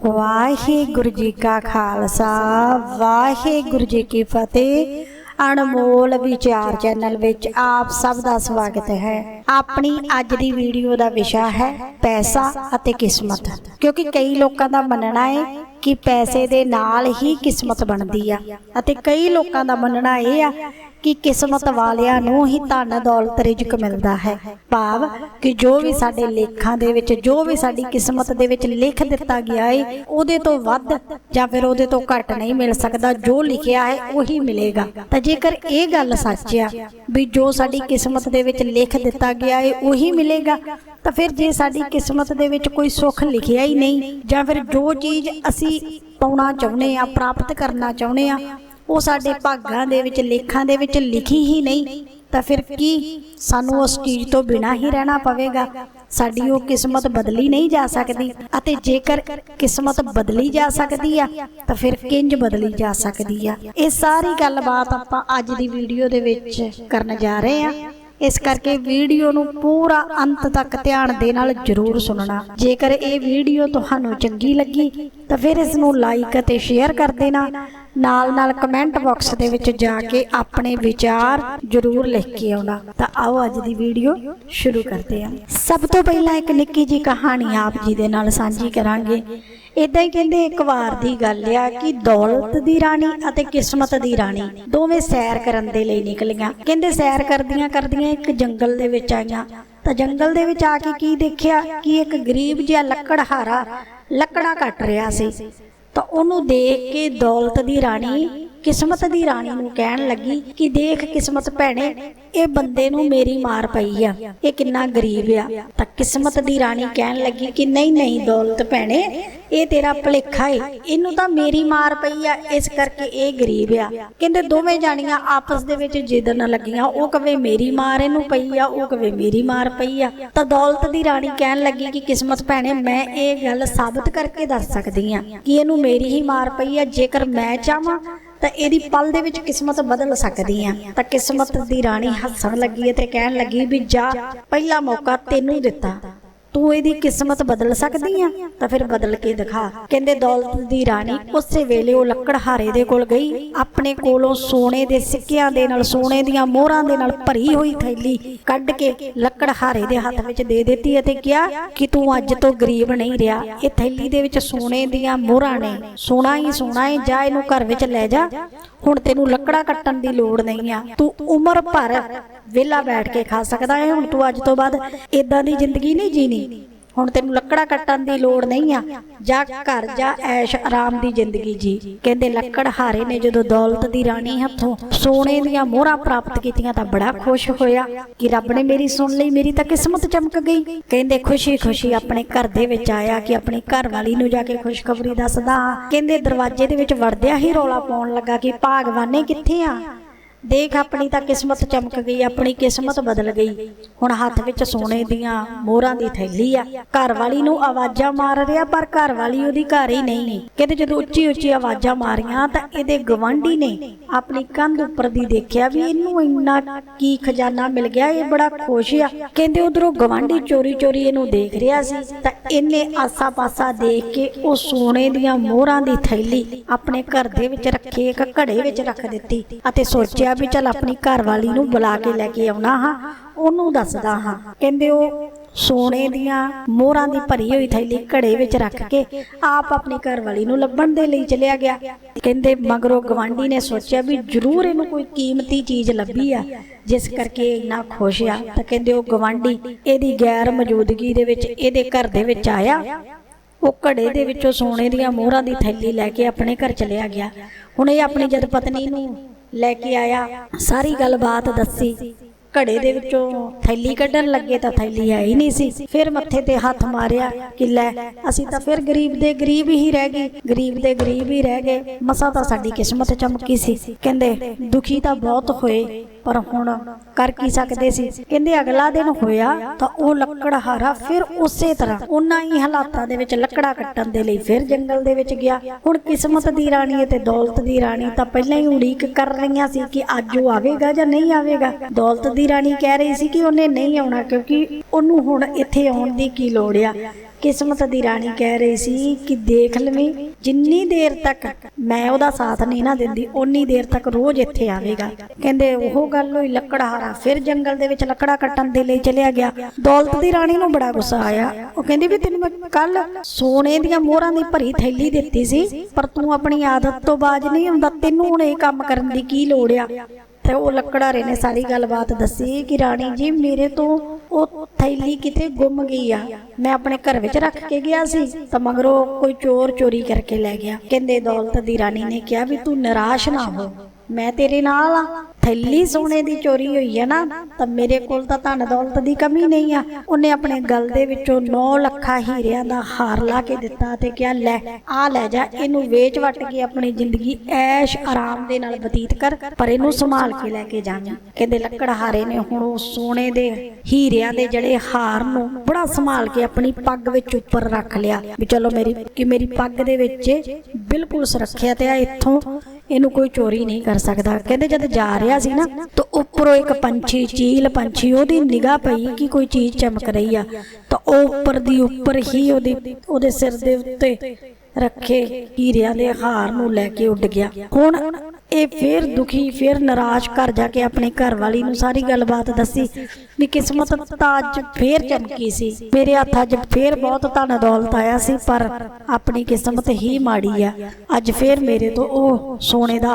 वाहिगुरु जी का खालसा वाहिगुरु जी की फतेह। अनमोल विचार चैनल विच आप सब का स्वागत है। अपनी अज दी वीडियो का विषय है पैसा अते किस्मत। क्योंकि कई लोगों का मनना है कि पैसे दे नाल ही किस्मत बनती है अते कई लोगों का मनना यह है कि किस्मत वालियां नूं ही धन दौलत रिजक मिलता है। भाव कि जो भी साडे लेखां दे विच जो भी साडी किस्मत दे विच लिख दिता गया है उहदे तो वध जां फिर उहदे तो घट नहीं मिल सकता। जो लिखिया है वही मिलेगा। तो जेकर ये गल सच आ भी जो साडी किस्मत दे विच लिख दिता गया है वही मिलेगा, तो फिर जे साडी किस्मत दे विच कोई सुख लिखिया ही नहीं जां फिर जो चीज़ असी पाउणा चाहुंदे आ प्राप्त करना चाहुंदे आ वो साडे भागां दे विच लेखां दे विच लिखी ही नहीं, तो फिर की सानू उस चीज़ तो बिना ही रहना पवेगा। साडी वो किस्मत बदली नहीं जा सकती। अते जेकर किस्मत बदली जा सकती है तो फिर किंज बदली जा सकती है। ये सारी गलबात आपां अज दी वीडियो दे विच करन जा रहे हैं। इस करके वीडियो नूं पूरा अंत तक ध्यान दे नाल जरूर सुनना। जेकर ये वीडियो तुहानूं चंगी लगी तो फिर इसनूं लाइक अते शेयर कर देना। नाल नाल कमेंट बॉक्स दे विच जाके अपने विचार जरूर लिख के आउणा। तो आओ अज दी वीडियो शुरू करते हैं। सब तो पहला एक निक्की जी कहानी आप जी दे नाल साझी करांगे। इदां ही कहंदे एक वार दी गल आ कि दौलत दी राणी अते किस्मत दी राणी दोवें सैर करन दे लई निकलियां। कहंदे सैर करदियां करदियां एक जंगल दे विच आईयां। तां जंगल दे विच आके की देखिया कि एक गरीब जिहा लकड़हारा लकड़ा कट रिहा सी। तो उन्होंने देख के दौलत दी राणी किस्मत दी राणी नूं कहण लगी कि देख किस्मत भैणे ये बंदे नूं मेरी मार पई आ, ये किन्ना गरीब आ। तां किस्मत दी राणी कहण लगी कि नहीं नहीं दौलत भैणे ये तेरा भुलेखा है, इनू तां मेरी मार पई आ इस करके ये गरीब आ। कहंदे दोवें जाणियां आपस दे विच जिदन लगियां, ओ कवे मेरी मार इनू पई आ, ओ कवे मेरी मार पई आ। तां दौलत दी राणी कहण लगी कि किस्मत भैणे मैं ये गल साबित करके दस सकदी आ कि इनू मेरी ही मार पई आ। जेकर मैं चाहां तो यदि पल दे विच किस्मत बदल सकदी है। तो किस्मत दी राणी हसन लगी ते कहण लगी भी जा पहला मौका तेनू दिता, तू यदि किस्मत बदल सकदी है तो फिर बदल के दिखा। कहंदे दौलत दी राणी उस वेले वो लकड़हारे दे कोल गई, अपने कोलों सोने दे सिक्कियां दे नाल सोने दीयां मोहरां दे नाल भरी हुई थैली कढ के लकड़हारे दे हत्थ विच दे दित्ती अते कहा कि तू अज तो गरीब नहीं रहा। ये थैली दे विच सोने दीयां मोहरां ने, सोना ही सोना है, जा इनू घर विच लै जा, हुण तैनू लकड़ा कट्टण दी लोड़ नहीं आ, तू उमर भर वेला बैठ के खा सकदा है। हुण तू अज तो बाद इदां दी जिंदगी नहीं जीनी, हुण तैनू लकड़ा कट्टण दी लोड़ नहीं आ, जा घर जा ऐश आराम दी जिंदगी जी। कहंदे लकड़हारे ने जदों दौलत दी राणी हत्थों सोने दीयां मोहरां प्राप्त कीतियां तां बड़ा खुश होया कि रब ने मेरी सुन लई, मेरी तां किस्मत चमक गई। कहंदे खुशी खुशी अपने घर दे विच आया कि अपनी घरवाली नूं जाके खुशखबरी दसदा। कहंदे दरवाजे दे विच वड़दिया ही रौला पाउण लगा कि भागवाने कित्थे आ, देख अपनी तां किस्मत चमक गई, अपनी किस्मत बदल गई। हुण हत्थ विच सोने दीयां मोहरां दी थैली आ। घर वाली नूं आवाज़ां मार रिहा पर घर वाली उहदी घर ही नहीं। कहते जदों उच्ची उच्ची आवाज़ां मारियां तां इहदे गवांढी ने अपनी कंध उपर दी देखिया भी इहनूं इन्ना की खजाना मिल गया, ये बड़ा खुश आ। कहंदे उधरों गवांढी चोरी चोरी इहनूं देख रिहा सी तां इहने आसा पासा देख के उह सोने दीयां मोहरां दी थैली अपने घर दे विच रखे एक घड़े विच रख दित्ती अते सोचिया भी चल अपनी घरवाली नूं बुला के लैके आउणा हां, ओनूं दसदा हां। कहंदे ओ सोने दीयां मोहरां दी भरी हुई थैली घड़े विच रख के आप अपनी घरवाली नूं लभण दे लई चलिया गया। कहंदे मगरों गवांढी ने सोचिया भी जरूर इहनूं कोई कीमती चीज़ लभी आ जिस करके इन्ना खुश आ। तां कहंदे ओ गवांढी इहदी गैर मौजूदगी दे विच इहदे घर दे विच आया, वो घड़े दे विचों सोने दीयां मोहरां दी थैली लैके अपने घर चलिया गया। हुण इह अपनी जद पत्नी नूं लैके आया, सारी गलबात दसी, घड़े दे विचों थैली कड्ढण लगे तां थैली है ही नहीं सी। फिर मत्थे ते हत्थ मारिया कि लै असीं तां फिर गरीब दे गरीब ही रह गए, गरीब दे गरीब ही रह गए, मसा तां साडी किस्मत चमकी सी। कहंदे दुखी तां बहुत होए पर हुण कर की सकदे सी। कहंदे अगला दिन होया तां ओह लकड़हारा फिर उसे तरह उन्हां ही हालातां दे विच लकड़ा कट्टण दे लई फिर जंगल दे विच गया। हुण किस्मत दी राणी ते दौलत दी राणी तां पहिलां ही उड़ीक कर रहीआं सी कि अज ओह आवेगा जां नहीं आवेगा। दौलत दी राणी कह रही सी कि उन्हें नहीं आउणा क्योंकि उन्हूं हुण इत्थे आउण दी की लोड़ आ। किस्मत दी रानी कह रही सी कि देख लवीं जिन्नी देर तक मैं ओहदा साथ नहीं ना दिंदी उन्नी देर तक रोज इत्थे आवेगा। कहंदे ओह गल होई लकड़हारा फिर जंगल दे विच लकड़ा कट्टण दे लई चलिया गया। दौलत दी रानी नूं बड़ा गुस्सा आया। ओह कहंदी भी तैनूं मैं कल सोने दीयां मोहरां दी भरी थैली दित्ती सी पर तूं अपनी आदत तो बाज नहीं आउंदा, तैनूं हुण इह काम करन दी की लोड़ आ। ते ओह लकड़हारे ने सारी गलबात दसी कि रानी जी मेरे तो ਉਹ थैली किते गुम गई आ, मैं अपने घर विच रख के गया सी तो मगरों कोई चोर चोरी करके लै गया। कहंदे दौलत दी रानी ने कहा भी तू निराश ना हो, मैं तेरे नाल आ। थैली सोने दी चोरी हुई है ना तो मेरे कोल तां धन दौलत दी कमी नहीं आ। उन्हें अपने गल दे विचों 9 ਲੱਖਾਂ हीरिਆਂ दा हार ला के दिता ते कहा लै आ लै जा, इनू वेच वट के अपनी जिंदगी ऐश आराम दे नाल बतीत कर पर इनू संभाल के लैके जावीं। कहंदे लकड़हारे ने हुण उस सोने दे हीरिਆਂ दे जड़े हार नूं बड़ा संभाल के अपनी पग विच उपर रख लिया भी चलो मेरी पग दे विच बिल्कुल सुरक्षित है, इत्थों इनू कोई चोरी नहीं कर सकता। कहते जब जा रहा सी ना तो उपरों एक पंछी चील पंछी ओदी निगाह पई कि कोई चीज चमक रही आ तो उपर दी उपर ही ओदे सिर दे उत्ते रखे हीरिਆਂ दे हार नूं लैके उड़ गया। हुण ਇਹ फिर दुखी फिर निराश घर जाके अपनी घर वाली नूं सारी गलबात दसी भी किस्मत तां अज फिर चमकी सी, मेरे हत्थ अज फिर बहुत धन दौलत आया सी पर अपनी किस्मत ही माड़ी आ। अज फिर मेरे तो ओह सोने दा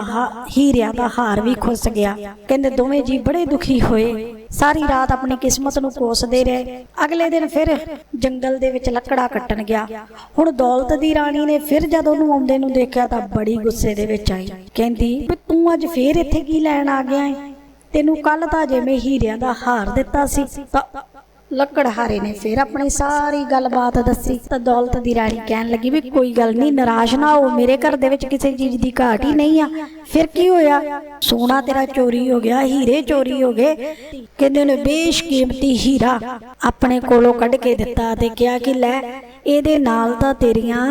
हीरिਆਂ दा हार भी खुस गया। कहंदे दोवें जी बड़े दुखी होए, सारी रात अपनी किस्मत नूं कोसदे रहे। अगले दिन फिर जंगल दे विच लकड़ा कट्टण गया। हुण दौलत दी रानी ने फिर जद ओहनूं आउंदे नूं देखिया तां बड़ी गुस्से दे विच आई। कहंदी भी तू अज फिर इत्थे की लैण आ गया है, तेनू कल तां जे मैं हीरिਆਂ दा हार दिता सी। तां लकड़हारे ने फिर अपनी सारी गलबात दसी तो दौलत दी रानी कहन लगी भी कोई गल नहीं, निराश ना हो, मेरे घर दे विच किसी चीज दी घाट ही नहीं आ। फिर की होया, सोना तेरा चोरी हो गया, हीरे चोरी हो गए। कहंदे ने बेशकीमती हीरा अपने कोलों कढ के दिता ते कहा कि लै इहदे नाल तां तेरियां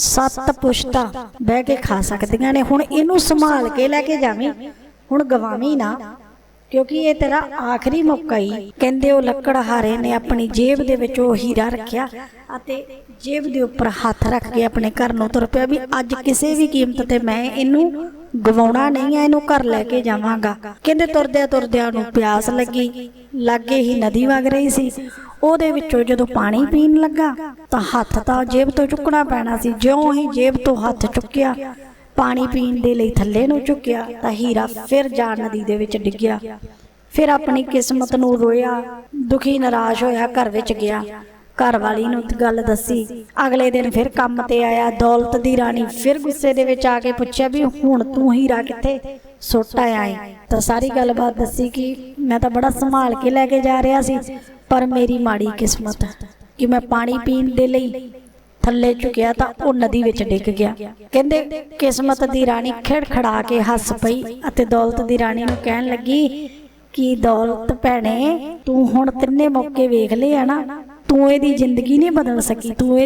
7 पुश्तां बह के खा सकदियां ने, हुण इहनूं संभाल के लैके जावीं, हुण गवावीं ना क्योंकि ये तेरा आखिरी मौका ही। कहंदे ओ लकड़हारे ने अपनी जेब दे विच ओ हीरा रखिया अते जेब दे उपर हथ रख के अपने घर नूं तुर पिया भी अज किसी भी कीमत ते मैं इनू गवाउणा नहीं है, इनू घर लैके जावांगा। कहंदे तुरदिया तुरदिया नूं प्यास लगी, लागे ही नदी वग रही सी। ओहदे विचों जदों पानी पीण लगा तां हथ तां जेब तो चुकना पैना सी। ज्यों ही जेब तो हथ चुक्या पानी पीण दे लई थल्ले नूं चुक्या तां हीरा फिर जा नदी दे विच डिग्गिया। फिर अपनी किस्मत नूं रोया, दुखी निराश होया घर विच गया, घर वाली नूं गल दसी। अगले दिन फिर काम ते आया। दौलत दी रानी फिर गुस्से दे विच आके पुछया भी हुण तूं हीरा कित्थे सुੱਟ आया है। तो सारी गलबात दसी कि मैं तो बड़ा संभाल के लैके जा रहा सी पर मेरी माड़ी किस्मत कि मैं पानी पीण दे लई थल्ले चुकिया तां ओह नदी विच डिग गया। कहंदे किस्मत दी रानी खिड़खड़ा के हस पई अते दौलत दी रानी नूं कहण लगी कि दौलत भैणे तू हुण तिन्ने मौके वेख लए आ ना, तू इहदी जिंदगी नहीं बदल सकी, तू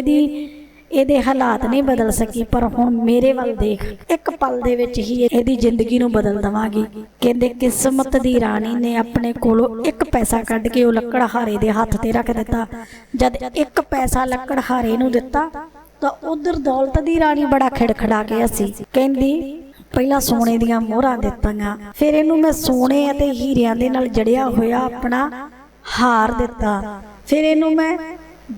ਇਹਦੇ हालात नहीं बदल सकी पर हुण मेरे वल देख, एक पल दे विच ही ਇਹਦੀ जिंदगी नूं बदल दवांगी। कहंदे किस्मत दी रानी ने अपने कोलों 1 पैसा कढ के ਉਹ लकड़हारे दे हत्थ ते रख दिता। जद 1 पैसा लकड़हारे नूं दिता तां उधर दौलत दी रानी बड़ा खिड़खड़ा के हसी। कहंदी पहला सोने दियां मोहरां दित्तियां, फिर इहनूं मैं सोने अते हीरिਆਂ दे नाल जड़िया होया अपना हार दिता, फिर इहनूं मैं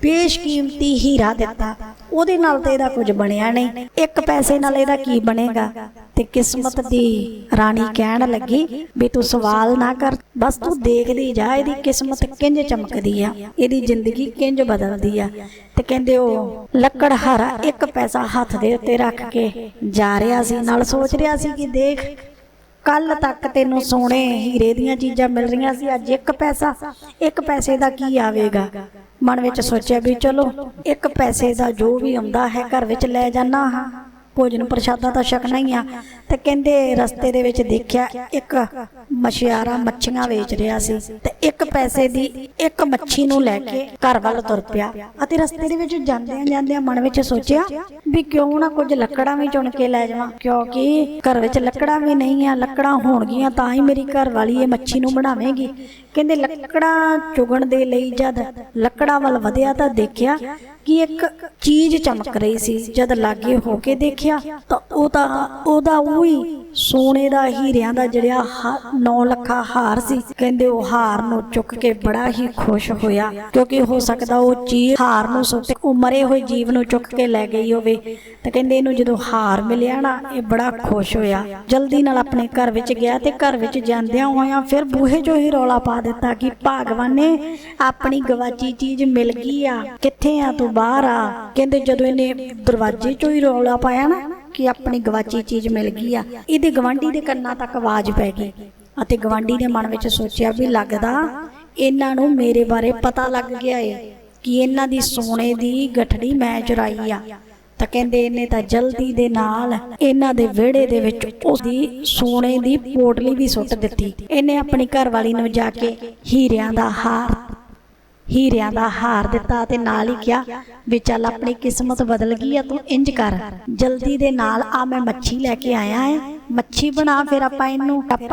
बेशकीमती हीरा दिता, ਉਹਦੇ ਨਾਲ ਤੇ ਇਹਦਾ ਕੁਝ ਬਣਿਆ नहीं, 1 पैसे नाल ਇਹਦਾ ਕੀ ਬਣੇਗਾ। ਤੇ किस्मत दी रानी कहण लगी भी तू सवाल ना कर, बस तू देखदी जा ਇਹਦੀ किस्मत किंज चमकदी आ, ਇਹਦੀ जिंदगी किंज बदलदी आ। ते कहंदे ਉਹ लकड़हारा 1 पैसा हथ दे उत्ते रख के जा रहा सी, नाल सोच रहा सी कि देख कल तक तेनों सोने हीरे दीयां चीज़ां मिल रही सी, अज 1 पैसा, 1 पैसे का की आवेगा। मन विच सोचा भी चलो 1 पैसे का जो भी आउंदा है घर विच लै जाना हाँ, भोजन प्रशादा तो छकना ही आ। ते कहंदे रस्ते दे विच देखिया एक मछियारा मच्छियां वेच रहा सी ते 1 पैसे दी 1 मच्छी नूं लैके घर वल तुर पिया। अते रस्ते दे विच जांदियां जांदियां मन विच सोचिया भी क्यों ना कुछ लकड़ां भी चुन के लै जावां, क्योंकि घर विच लकड़ां भी नहीं आ, लकड़ां होणगियां तां ही मेरी घर वाली ये मच्छी नूं बनावेगी। ਕਹਿੰਦੇ ਲੱਕੜਾਂ ਚੁਗਣ ਦੇ ਲਈ ਜਦ ਲੱਕੜਾਂ ਵੱਲ ਵਧਿਆ ਤਾਂ ਦੇਖਿਆ ਕਿ ਇੱਕ ਚੀਜ਼ ਚਮਕ ਰਹੀ ਸੀ। ਜਦ ਲਾਗੇ ਹੋ ਕੇ ਦੇਖਿਆ ਤਾਂ ਉਹਦਾ ਉਹੀ ਸੋਨੇ ਦਾ ਹੀਰਿਆਂ ਦਾ ਜਿਹੜਾ 9 ਲੱਖਾ ਹਾਰ ਸੀ। ਕਹਿੰਦੇ ਉਹ ਹਾਰ ਨੂੰ ਚੁੱਕ ਕੇ ਬੜਾ ਹੀ ਖੁਸ਼ ਹੋਇਆ, ਕਿਉਂਕਿ ਹੋ ਸਕਦਾ ਉਹ ਚੀਜ਼ ਹਾਰ ਨੂੰ ਸੁੱਟ ਉਹ ਮਰੇ ਹੋਏ ਜੀਵ ਨੂੰ ਚੁੱਕ ਕੇ ਲੈ ਗਈ ਹੋਵੇ। ਤਾਂ ਕਹਿੰਦੇ ਇਹਨੂੰ ਜਦੋਂ ਹਾਰ ਮਿਲਿਆ ਨਾ, ਇਹ ਬੜਾ ਖੁਸ਼ ਹੋਇਆ। ਜਲਦੀ ਨਾਲ ਆਪਣੇ ਘਰ ਵਿੱਚ ਗਿਆ ਤੇ ਘਰ ਵਿੱਚ ਜਾਂਦਿਆਂ ਹੋਇਆਂ ਫਿਰ ਬੂਹੇ 'ਚੋਂ ਹੀ ਰੌਲਾ ਪਾ ਦਿੱਤਾ ਕਿ ਭਗਵਾਨ ਨੇ ਆਪਣੀ ਗਵਾਚੀ ਚੀਜ਼ ਮਿਲ ਗਈ ਆ, ਕਿੱਥੇ ਆ ਤੂੰ, ਬਾਹਰ ਆ। ਕਹਿੰਦੇ ਜਦੋਂ ਇਹਨੇ ਦਰਵਾਜ਼ੇ 'ਚੋਂ ਹੀ ਰੌਲਾ ਪਾਇਆ ਨਾ ਕਿ ਆਪਣੀ ਗਵਾਚੀ ਚੀਜ਼ ਮਿਲ ਗਈ ਆ, ਇਹਦੇ ਗਵਾਂਢੀ ਦੇ ਕੰਨਾਂ ਤੱਕ ਆਵਾਜ਼ ਪੈ ਗਈ ਅਤੇ ਗਵਾਂਢੀ ਨੇ ਮਨ ਵਿੱਚ ਸੋਚਿਆ ਵੀ ਲੱਗਦਾ ਇਹਨਾਂ ਨੂੰ ਮੇਰੇ ਬਾਰੇ ਪਤਾ ਲੱਗ ਗਿਆ ਏ ਕਿ ਇਹਨਾਂ ਦੀ ਸੋਨੇ ਦੀ ਗਠੜੀ ਮੈਂ ਚੁਰਾਈ ਆ। ਤਾਂ ਕਹਿੰਦੇ ਇਹਨੇ ਤਾਂ ਜਲਦੀ ਦੇ ਨਾਲ ਇਹਨਾਂ ਦੇ ਵਿਹੜੇ ਦੇ ਵਿੱਚ ਉਸਦੀ ਸੋਨੇ ਦੀ ਪੋਟਲੀ ਵੀ ਸੁੱਟ ਦਿੱਤੀ। ਇਹਨੇ ਆਪਣੀ ਘਰਵਾਲੀ ਨੂੰ ਜਾ ਕੇ ਹੀਰਿਆਂ ਦਾ ਹਾਰ ਦਿੱਤਾ ਤੇ ਨਾਲ ਹੀ ਕਿਹਾ ਵੀ ਚੱਲ ਆਪਣੀ ਕਿਸਮਤ ਬਦਲ ਗਈ ਆ, ਤੂੰ ਇੰਜ ਕਰ ਜਲਦੀ ਦੇ ਨਾਲ ਆ, ਮੈਂ ਮੱਛੀ ਲੈ ਕੇ ਆਇਆ ਹੈ, ਮੱਛੀ ਬਣਾ, ਫਿਰ ਆਪਾਂ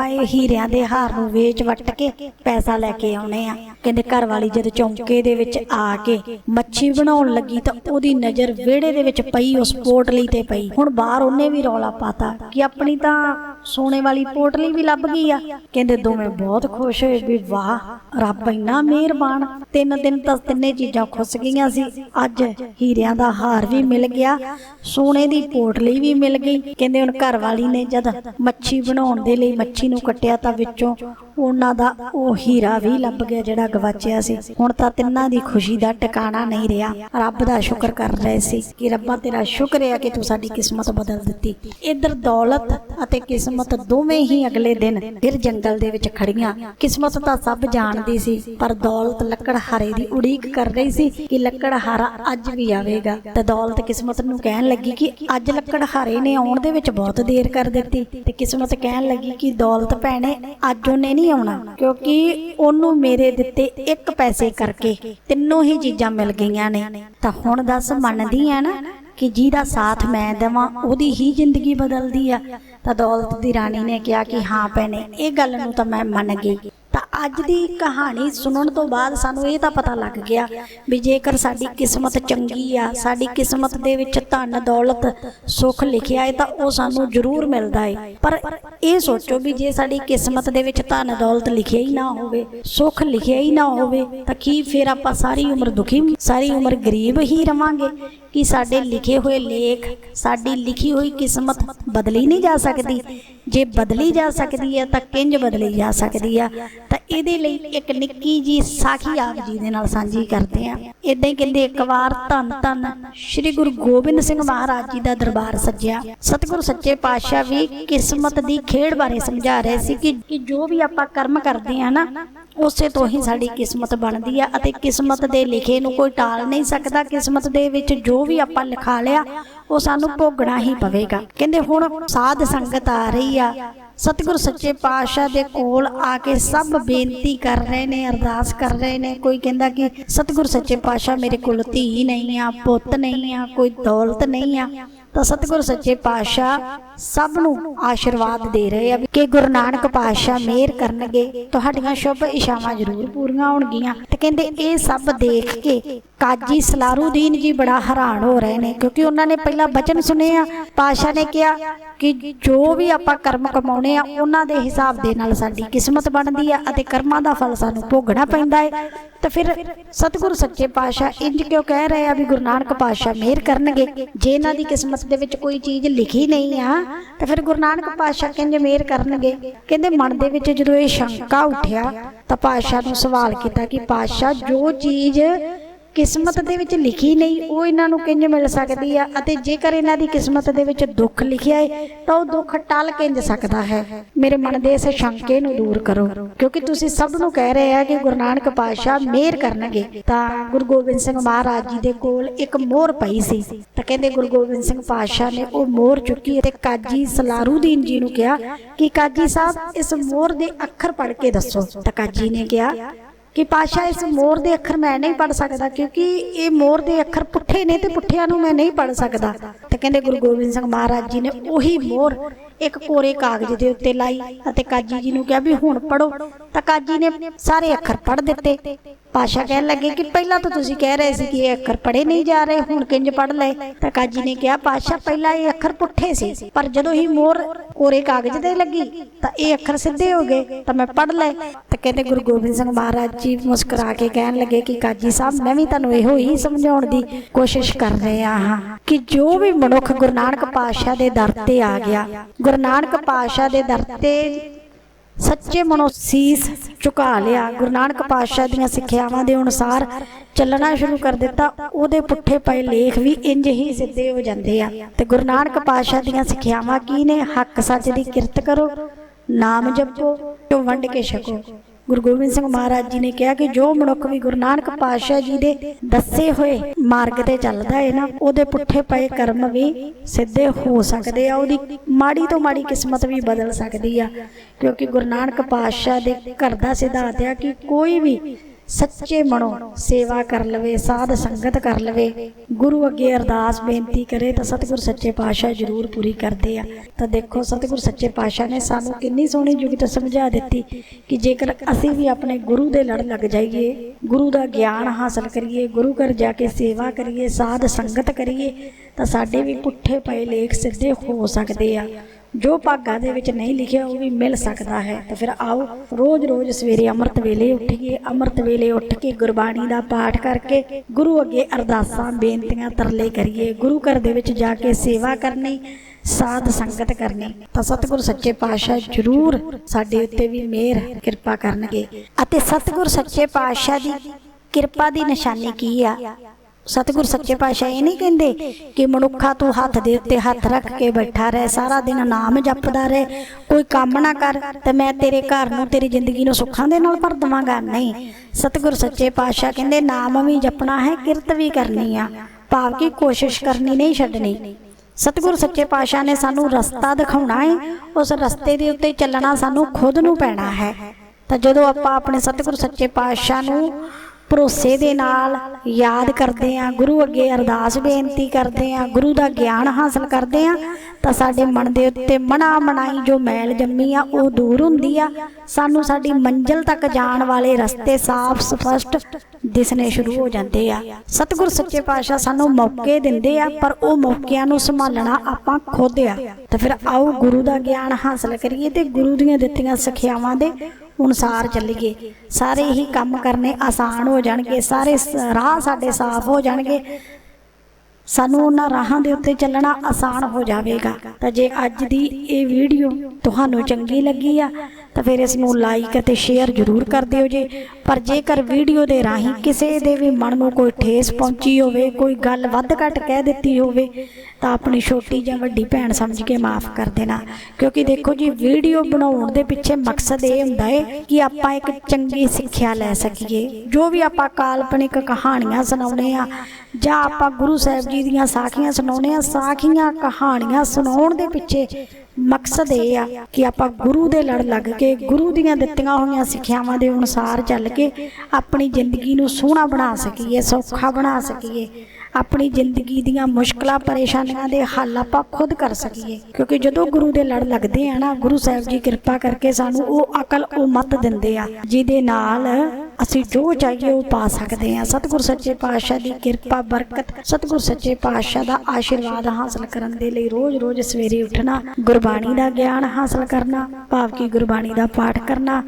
ਇਹ ਹੀਰਿਆਂ ਦੇ ਹਾਰ ਨੂੰ ਵੇਚ ਵੱਟ ਕੇ ਪੈਸਾ ਲੈ ਕੇ ਆਉਣੇ ਆ। ਕਹਿੰਦੇ ਘਰ ਵਾਲੀ ਜਦ ਚੌਂਕੇ ਦੇ ਵਿੱਚ ਆ ਕੇ ਮੱਛੀ ਬਣਾਉਣ ਲੱਗੀ ਤਾਂ ਉਹਦੀ ਨਜ਼ਰ ਵਿਹੜੇ ਦੇ ਵਿੱਚ ਪਈ ਉਸ ਪੋਟਲੀ ਤੇ ਪਈ। ਹੁਣ ਬਾਹਰ ਉਹਨੇ ਵੀ ਰੌਲਾ ਪਾਤਾ ਕਿ ਆਪਣੀ ਤਾਂ ਸੋਨੇ ਵਾਲੀ ਪੋਟਲੀ ਵੀ ਲੱਭ ਗਈ ਆ। ਕਹਿੰਦੇ ਦੋਵੇਂ ਬਹੁਤ ਖੁਸ਼ ਹੋਏ ਵੀ ਵਾਹ ਰੱਬ ਇੰਨਾ ਮਿਹਰਬਾਨ, 3 ਦਿਨ ਤਾਂ ਤਿੰਨੇ ਚੀਜ਼ਾਂ ਖੁੱਸ ਗਈਆਂ ਸੀ, ਅੱਜ ਹੀਰਿਆਂ ਦਾ ਹਾਰ ਵੀ ਮਿਲ ਗਿਆ, ਸੋਨੇ ਦੀ ਪੋਟਲੀ ਵੀ ਮਿਲ ਗਈ। ਕਹਿੰਦੇ ਹੁਣ ਘਰ ਵਾਲੀ ਨੇ ਜਦ ਮੱਛੀ ਬਣਾਉਣ ਦੇ ਲਈ ਮੱਛੀ ਨੂੰ ਕੱਟਿਆ ਤਾਂ ਵਿੱਚੋਂ ਉਹਨਾਂ ਦਾ ਉਹ ਹੀਰਾ ਵੀ ਲੱਭ ਗਿਆ ਜਿਹੜਾ ਗਵਾਚਿਆ ਸੀ। ਹੁਣ ਤਾਂ ਤਿੰਨਾਂ ਦੀ ਖੁਸ਼ੀ ਦਾ ਟਿਕਾਣਾ ਨਹੀਂ ਰਿਹਾ। ਰੱਬ ਦਾ ਸ਼ੁਕਰ ਕਰ ਰਹੇ ਸੀ ਕਿ ਰੱਬਾ ਤੇਰਾ ਸ਼ੁਕਰ ਹੈ ਕਿ ਤੂੰ ਸਾਡੀ ਕਿਸਮਤ ਬਦਲ ਦਿੱਤੀ। ਇੱਧਰ ਦੌਲਤ ਅਤੇ ਕਿਸਮਤ ਦੋਵੇਂ ਹੀ ਅਗਲੇ ਦਿਨ ਫਿਰ ਜੰਗਲ ਦੇ ਵਿੱਚ ਖੜੀਆਂ। ਕਿਸਮਤ ਤਾਂ ਸਭ ਜਾਣਦੀ ਸੀ, ਪਰ ਦੌਲਤ ਲੱਕੜਹਾਰੇ ਦੀ ਉਡੀਕ ਕਰ ਰਹੀ ਸੀ ਕਿ ਲੱਕੜਹਾਰਾ ਅੱਜ ਵੀ ਆਵੇਗਾ। ਤੇ ਦੌਲਤ ਕਿਸਮਤ ਨੂੰ ਕਹਿਣ ਲੱਗੀ ਕਿ ਅੱਜ ਲੱਕੜਹਾਰੇ ਨੇ ਆਉਣ ਦੇ ਵਿੱਚ ਬਹੁਤ ਦੇਰ ਕਰ ਦਿੱਤੀ। ਤੇ ਕਿਸਮਤ ਕਹਿਣ ਲੱਗੀ ਕਿ ਦੌਲਤ ਭੈਣੇ ਅੱਜ ਉਹਨੇ ਨਹੀਂ ਆਉਣਾ, ਕਿਉਂਕਿ ਉਹਨੂੰ ਮੇਰੇ ਦਿੱਤੇ 1 ਪੈਸੇ ਕਰਕੇ ਤਿੰਨੋਂ ਹੀ ਚੀਜ਼ਾਂ ਮਿਲ ਗਈਆਂ ਨੇ। ਤਾਂ ਹੁਣ ਦੱਸ ਮੰਨਦੀ ਆ ਨਾ ਕਿ ਜਿਹਦਾ ਸਾਥ ਮੈਂ ਦੇਵਾਂ ਉਹਦੀ ਹੀ ਜ਼ਿੰਦਗੀ ਬਦਲਦੀ ਆ। ਤਾਂ ਦੌਲਤ ਦੀ ਰਾਣੀ ਨੇ ਕਿਹਾ ਕਿ ਹਾਂ ਭੈਣੇ, ਇਹ ਗੱਲ ਨੂੰ ਤਾਂ ਮੈਂ ਮੰਨ ਗਈ। ਤਾਂ ਅੱਜ ਦੀ ਕਹਾਣੀ ਸੁਣਨ ਤੋਂ ਬਾਅਦ ਸਾਨੂੰ ਇਹ ਤਾਂ ਪਤਾ ਲੱਗ ਗਿਆ ਵੀ ਜੇਕਰ ਸਾਡੀ ਕਿਸਮਤ ਚੰਗੀ ਆ, ਸਾਡੀ ਕਿਸਮਤ ਦੇ ਵਿੱਚ ਧਨ ਦੌਲਤ ਸੁੱਖ ਲਿਖਿਆ ਹੈ ਤਾਂ ਉਹ ਸਾਨੂੰ ਜ਼ਰੂਰ ਮਿਲਦਾ ਹੈ। ਪਰ ਇਹ ਸੋਚੋ ਵੀ ਜੇ ਸਾਡੀ ਕਿਸਮਤ ਦੇ ਵਿੱਚ ਧਨ ਦੌਲਤ ਲਿਖਿਆ ਹੀ ਨਾ ਹੋਵੇ, ਸੁੱਖ ਲਿਖਿਆ ਹੀ ਨਾ ਹੋਵੇ, ਤਾਂ ਕੀ ਫਿਰ ਆਪਾਂ ਸਾਰੀ ਉਮਰ ਦੁਖੀ, ਸਾਰੀ ਉਮਰ ਗਰੀਬ ਹੀ ਰਵਾਂਗੇ? ਕਿ ਸਾਡੇ ਲਿਖੇ ਹੋਏ ਲੇਖ, ਸਾਡੀ ਲਿਖੀ ਹੋਈ ਕਿਸਮਤ ਬਦਲੀ ਨਹੀਂ ਜਾ ਸਕਦੀ? ਜੇ ਬਦਲੀ ਜਾ ਸਕਦੀ ਹੈ ਤਾਂ ਕਿੰਜ ਬਦਲੀ ਜਾ ਸਕਦੀ ਆ? ਤਾਂ ਇਹਦੇ ਲਈ ਇੱਕ ਨਿੱਕੀ ਜੀ ਸਾਖੀ ਆਪ ਜੀ ਦੇ ਨਾਲ ਸਾਂਝੀ ਕਰਦੇ ਆ। ਇਦਾਂ ਹੀ ਕਹਿੰਦੇ ਇੱਕ ਵਾਰ ਧੰਨ ਧੰਨ ਸ੍ਰੀ ਗੁਰੂ ਗੋਬਿੰਦ ਸਿੰਘ ਮਹਾਰਾਜ ਜੀ ਦਾ ਦਰਬਾਰ ਸੱਜਿਆ। ਸਤਿਗੁਰੂ ਸੱਚੇ ਪਾਤਸ਼ਾਹ ਵੀ ਕਿਸਮਤ ਦੀ ਖੇਡ ਬਾਰੇ ਸਮਝਾ ਰਹੇ ਸੀ ਕਿ ਜੋ ਵੀ ਆਪਾਂ ਕਰਮ ਕਰਦੇ ਆ ਨਾ, ਉਸੇ ਤੋਂ ਹੀ ਸਾਡੀ ਕਿਸਮਤ ਬਣਦੀ ਆ ਅਤੇ ਕਿਸਮਤ ਦੇ ਲਿਖੇ ਨੂੰ ਕੋਈ ਟਾਲ ਨਹੀਂ ਸਕਦਾ। ਕਿਸਮਤ ਦੇ ਵਿੱਚ ਜੋ ਵੀ ਆਪਾਂ ਲਿਖਾ ਲਿਆ ਉਹ ਸਾਨੂੰ ਭੋਗਣਾ ਹੀ ਪਵੇਗਾ। ਕਹਿੰਦੇ ਹੁਣ ਸਾਧ ਸੰਗਤ ਆ ਰਹੀ ਆ, ਸਤਿਗੁਰੂ ਸੱਚੇ ਪਾਤਸ਼ਾਹ ਦੇ ਕੋਲ ਆ ਕੇ ਸਭ ਬੇਨਤੀ ਕਰ ਰਹੇ ਨੇ, ਅਰਦਾਸ ਕਰ ਰਹੇ ਨੇ। ਕੋਈ ਕਹਿੰਦਾ ਕਿ ਸਤਿਗੁਰੂ ਸੱਚੇ ਪਾਤਸ਼ਾਹ ਮੇਰੇ ਕੋਲ ਧੀ ਨਹੀਂ ਆ, ਪੁੱਤ ਨਹੀਂ ਆ, ਕੋਈ ਦੌਲਤ ਨਹੀਂ ਆ। ਤਾਂ ਸਤਿਗੁਰੂ ਸੱਚੇ ਪਾਤਸ਼ਾਹ ਸਭ ਨੂੰ ਆਸ਼ੀਰਵਾਦ ਦੇ ਰਹੇ ਆ ਕਿ ਗੁਰੂ ਨਾਨਕ ਪਾਤਸ਼ਾਹ ਮਿਹਰ ਕਰਨਗੇ, ਤੁਹਾਡੀਆਂ ਸ਼ੁਭ ਇਛਾਵਾਂ ਜ਼ਰੂਰ ਪੂਰੀਆਂ ਹੋਣਗੀਆਂ। ਤੇ ਕਹਿੰਦੇ ਇਹ ਸਭ ਦੇਖ ਕੇ ਕਾਜੀ ਸਲਾਰੂਦੀਨ ਜੀ ਬੜਾ ਹੈਰਾਨ ਹੋ ਰਹੇ ਨੇ, ਕਿਉਂਕਿ ਉਹਨਾਂ ਨੇ ਪਹਿਲਾਂ ਬਚਨ ਸੁਣੇ ਆ। ਪਾਤਸ਼ਾਹ ਨੇ ਕਿਹਾ ਕਿ ਜੋ ਵੀ ਆਪਾਂ ਕਰਮ ਕਮਾਉਣੇ ਆ ਉਹਨਾਂ ਦੇ ਹਿਸਾਬ ਦੇ ਨਾਲ ਸਾਡੀ ਕਿਸਮਤ ਬਣਦੀ ਆ ਅਤੇ ਕਰਮਾਂ ਦਾ ਫਲ ਸਾਨੂੰ ਭੋਗਣਾ ਪੈਂਦਾ ਹੈ। ਤਾਂ ਫਿਰ ਸਤਿਗੁਰੂ ਸੱਚੇ ਪਾਤਸ਼ਾਹ ਇੰਜ ਕਿਉਂ ਕਹਿ ਰਹੇ ਆ ਵੀ ਗੁਰੂ ਨਾਨਕ ਪਾਤਸ਼ਾਹ ਮਿਹਰ ਕਰਨਗੇ? ਜੇ ਇਹਨਾਂ ਦੀ ਕਿਸਮਤ ਦੇ ਵਿੱਚ ਕੋਈ ਚੀਜ਼ ਲਿਖੀ ਨਹੀਂ ਆ ਤਾਂ ਫਿਰ ਗੁਰੂ ਨਾਨਕ ਪਾਤਸ਼ਾਹ ਕਿੰਜ ਮਿਹਰ ਕਰਨਗੇ? ਕਹਿੰਦੇ ਮਨ ਦੇ ਵਿੱਚ ਜਦੋਂ ਇਹ ਸ਼ੰਕਾ ਉੱਠਿਆ ਤਾਂ ਪਾਤਸ਼ਾਹ ਨੂੰ ਸਵਾਲ ਕੀਤਾ ਕਿ ਪਾਤਸ਼ਾਹ ਜੋ ਚੀਜ਼ ਕਿਸਮਤ ਦੇ ਵਿੱਚ ਲਿਖੀ ਨਹੀਂ ਉਹ ਇਹਨਾਂ ਨੂੰ ਕਿੰਜ ਮਿਲ ਸਕਦੀ ਆ? ਅਤੇ ਜੇਕਰ ਇਹਨਾਂ ਦੀ ਕਿਸਮਤ ਦੇ ਵਿੱਚ ਦੁੱਖ ਲਿਖਿਆ ਹੈ ਤਾਂ ਉਹ ਦੁੱਖ ਟਲ ਕਿੰਜ ਸਕਦਾ ਹੈ? ਮੇਰੇ ਮਨ ਦੇ ਇਸ ਸ਼ੰਕੇ ਨੂੰ ਦੂਰ ਕਰੋ, ਕਿਉਂਕਿ ਤੁਸੀਂ ਸਭ ਨੂੰ ਕਹਿ ਰਹੇ ਆ ਕਿ ਗੁਰੂ ਨਾਨਕ ਪਾਤਸ਼ਾਹ ਮਿਹਰ ਕਰਨਗੇ। ਤਾਂ ਗੁਰੂ ਗੋਬਿੰਦ ਸਿੰਘ ਮਹਾਰਾਜ ਜੀ ਦੇ ਕੋਲ ਇੱਕ ਮੋਹਰ ਪਈ ਸੀ। ਤਾਂ ਕਹਿੰਦੇ ਗੁਰੂ ਗੋਬਿੰਦ ਸਿੰਘ ਪਾਤਸ਼ਾਹ ਨੇ ਉਹ ਮੋਹਰ ਚੁੱਕੀ ਅਤੇ ਕਾਜੀ ਸਲਾਰੂਦੀਨ ਜੀ ਨੂੰ ਕਿਹਾ ਕਿ ਕਾਜੀ ਸਾਹਿਬ ਇਸ ਮੋਹਰ ਦੇ ਅੱਖਰ ਪੜ੍ਹ ਕੇ ਦੱਸੋ। ਤਾਂ ਕਾਜੀ ਨੇ ਕਿਹਾ ਕਿ ਪਾਤਸ਼ਾਹ ਇਸ ਮੋਹਰ ਦੇ ਅੱਖਰ ਮੈਂ ਨਹੀਂ ਪੜ੍ਹ ਸਕਦਾ, ਕਿਉਂਕਿ ਇਹ ਮੋਹਰ ਦੇ ਅੱਖਰ ਪੁੱਠੇ ਨੇ ਤੇ ਪੁੱਠਿਆਂ ਨੂੰ ਮੈਂ ਨਹੀਂ ਪੜ੍ਹ ਸਕਦਾ। ਤੇ ਕਹਿੰਦੇ ਗੁਰੂ ਗੋਬਿੰਦ ਸਿੰਘ ਮਹਾਰਾਜ ਜੀ ਨੇ ਉਹੀ ਮੋਹਰ एक कोरे कागज के उत्ते लाई अते काजी जी नूं कहा भी हुण पढ़ो। तां काजी ने सारे अखर पढ़ दिते। पातशाह कहन लगे कि पहला तो तुसीं कह रहे सी कि ये अखर पढ़े नहीं जा रहे, हुण किंज पढ़ लए। तां काजी ने कहा पातशाह पहला ये अखर पुठे सी, पर जदों ही मोहर कोरे कागज ते लगी तां ये अखर सीधे हो गए तां मैं पढ़ लए। तां कहते गुरु गोबिंद सिंह महाराज जी मुस्कुरा के कहन लगे कि काजी साहब मैं भी तुहानूं इहो ही समझाउण दी कोशिश कर रहा हाँ कि जो भी मनुख गुरु नानक पातशाह दे दर ते आ गया, गुरु नानक पातशाह दे दर ते सच्चे मनो सीस झुका लिया, गुरु नानक पातशाह दीआं सिक्ख्यावां दे अनुसार चलना शुरू कर दिता, उहदे पुठे पए लेख भी इंज ही सिद्धे हो जांदे आ। ते गुरु नानक पातशाह दीआं सिक्ख्यावां की ने? हक सच दी किरत करो, नाम जपो, जो वंड के छको। गुरु गोबिंद सिंह महाराज जी ने कहा कि जो मनुख भी गुरु नानक पातशाह जी दे दसे हुए मार्ग ते चलदा है ना, उहदे पुठे पए कर्म भी सिद्धे हो सकदे आ, उहदी माड़ी तो माड़ी किस्मत भी बदल सकदी आ। क्योंकि गुरु नानक पातशाह दे घर दा सिद्धांत है कि कोई भी सच्चे मनो सेवा कर लवे, साध संगत कर लवे, गुरु अगे अरदास बेनती करे तो सतगुर सच्चे पातशाह जरूर पूरी करते हैं। तो देखो सतगुर सच्चे पातशाह ने सानू कितनी सोहनी जुगत समझा दी कि जेकर असी भी अपने गुरु दे लड़ लग जाइए, गुरु का ज्ञान हासिल करिए, गुरु घर जाके सेवा करिए, साध संगत करिए, तो साडे भी पुठे पए लेख सिद्धे हो सकते हैं। जो भागां दे विच नहीं लिखिया वो भी मिल सकता है। तो फिर आओ रोज़ रोज़ सवेरे अमृत वेले उठिए, अमृत वेले उठ के गुरबाणी का पाठ करके गुरु अगे अरदासां बेनतियां तरले करिए, गुरु घर दे विच जाके सेवा करनी, साध संगत करनी। तो सतगुर सच्चे पातशाह जरूर साडे उत्ते भी मेहर किरपा करनगे। अते सतगुर सच्चे पातशाह दी किरपा दी निशानी की आ? सतगुर सच्चे पातशाह ये नहीं कहते कि मनुखा तू हथ दे उत्ते हथ रख के बैठा रहे, सारा दिन नाम जपदा रहे, कोई काम ना कर ते मैं तेरे घर नूं तेरी जिंदगी नूं सुखां दे नाल भर देवांगा। नहीं, सतगुर सच्चे पातशाह कहते नाम भी जपना है, किरत भी करनी आ, भाव की कोशिश करनी नहीं छड्डनी। सतगुर सच्चे पातशाह ने सानू रस्ता दिखाउणा है, उस रस्ते दे उत्ते चलना सानू खुद नूं पैना है। तो जदों आपां अपने सतगुर सच्चे पातशाह नूं भरोसे दे नाल याद करते हैं, गुरु अगे अरदास बेनती करते हैं, गुरु का ज्ञान हासिल करते हैं, तो साडे मन दे उत्ते मना मनाई जो मैल जम्मी आ वो दूर हुंदी आ। सानू साडी मंजिल तक जाण वाले रस्ते साफ स्पष्ट दिसने शुरू हो जाते आ। सतगुर सच्चे पातशाह सानू मौके दिंदे आ, पर वो मौकिਆਂ नूं संभालना आपां खुद आ। तो फिर आओ गुरु का ज्ञान हासिल करिए ते गुरु दीआं दित्तियां सिक्ख्यावां दे अनुसार चलीए, सारे ही काम करने आसान हो जाएंगे, सारे राह साडे साफ हो जाएंगे, सानू उन्हां राहां दे उत्ते चलना आसान हो जाएगा। तो जे अज दी ये वीडियो तुहानू चंगी लगी आ तो फिर इसनूं लाइक ते शेयर जरूर कर दिओ जे। पर जेकर वीडियो दे राहीं किसी दे भी मन नूं कोई ठेस पहुंची होवे, कोई गल वध घट कह दित्ती होवे तो अपनी छोटी जां वड्डी भैण समझ के माफ़ कर देना। क्योंकि देखो जी वीडियो बनाउण दे पिछे मकसद ये हुंदा है कि आपां एक चंगी सिक्ख्या लै सकीए। जो भी आपां काल्पनिक कहानियां सुणाउने आ जां आपां गुरु साहिब जी दीआं साखियां सुणाउने आ, साखियां कहानियां सुणाउण दे पिछे मकसद ये आ कि आपां गुरु दे लड़ लग के गुरु दीआं दित्तियां होईयां सिक्ख्यावां दे अनुसार चल के अपनी जिंदगी नूं सोहना बना सकीए, सौखा बना सकीए, अपनी जिंदगी दीआं मुश्किलां परेशानियां दे हल आपां खुद कर सकीए। क्योंकि जदों गुरु दे लड़ लगदे आ ना, गुरु साहिब जी किरपा करके सानू वो अकल वो मत दिंदे आ जिहदे नाल असीं जो चाहिए वो पा सकते हैं। सतगुर सच्चे पातशाह की किरपा बरकत, सतगुर सच्चे पातशाह का आशीर्वाद हासिल करने के लिए रोज़ रोज़ सवेरे उठना, गुरबाणी का ज्ञान हासिल करना, भाव की गुरबाणी का पाठ करना,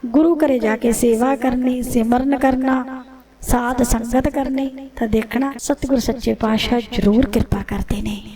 गुरु घरे जाके सेवा करनी, सिमरन करना, साध संगत करनी, तो देखना सतगुर सच्चे पातशाह जरूर किरपा करते हैं।